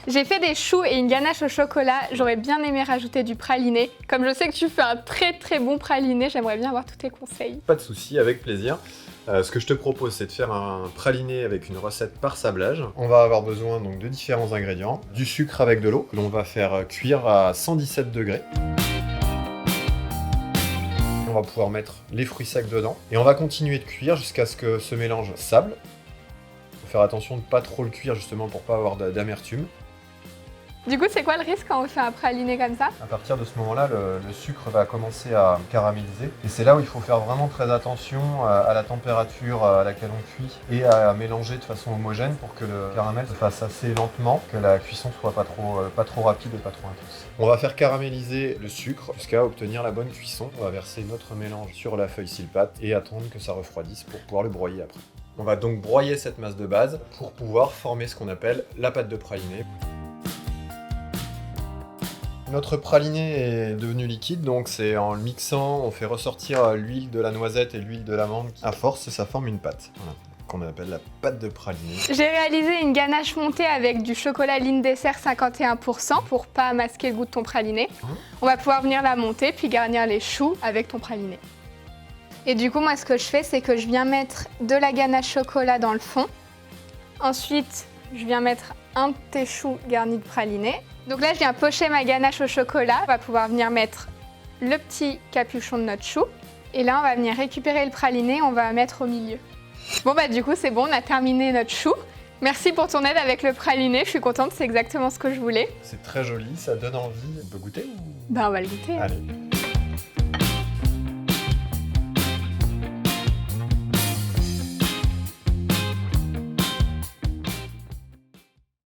J'ai fait des choux et une ganache au chocolat. J'aurais bien aimé rajouter du praliné. Comme je sais que tu fais un très bon praliné, j'aimerais bien avoir tous tes conseils. Pas de souci, avec plaisir. Ce que je te propose, c'est de faire un praliné avec une recette par sablage. On va avoir besoin donc de différents ingrédients. Du sucre avec de l'eau, que l'on va faire cuire à 117 degrés. On va pouvoir mettre les fruits secs dedans. Et on va continuer de cuire jusqu'à ce que ce mélange sable. Il faut faire attention de ne pas trop le cuire justement pour pas avoir d'amertume. Du coup, c'est quoi le risque quand on fait un praliné comme ça? À partir de ce moment-là, le sucre va commencer à caraméliser. Et c'est là où il faut faire vraiment très attention à la température à laquelle on cuit et à mélanger de façon homogène pour que le caramel se fasse assez lentement, que la cuisson soit pas trop rapide et pas trop intense. On va faire caraméliser le sucre jusqu'à obtenir la bonne cuisson. On va verser notre mélange sur la feuille silpate et attendre que ça refroidisse pour pouvoir le broyer après. On va donc broyer cette masse de base pour pouvoir former ce qu'on appelle la pâte de praliné. Notre praliné est devenu liquide, donc c'est en le mixant, on fait ressortir l'huile de la noisette et l'huile de l'amande. À force, ça forme une pâte, voilà, qu'on appelle la pâte de praliné. J'ai réalisé une ganache montée avec du chocolat Ligne Dessert 51% pour pas masquer le goût de ton praliné. On va pouvoir venir la monter puis garnir les choux avec ton praliné. Et du coup, moi, ce que je fais, c'est que je viens mettre de la ganache chocolat dans le fond. Ensuite, je viens mettre un de tes choux garnis de praliné. Donc là, je viens pocher ma ganache au chocolat. On va pouvoir venir mettre le petit capuchon de notre chou. Et là, on va venir récupérer le praliné, on va mettre au milieu. Bon, bah du coup, c'est bon, on a terminé notre chou. Merci pour ton aide avec le praliné, je suis contente, c'est exactement ce que je voulais. C'est très joli, ça donne envie. On peut goûter ou... Bah, on va le goûter. Allez.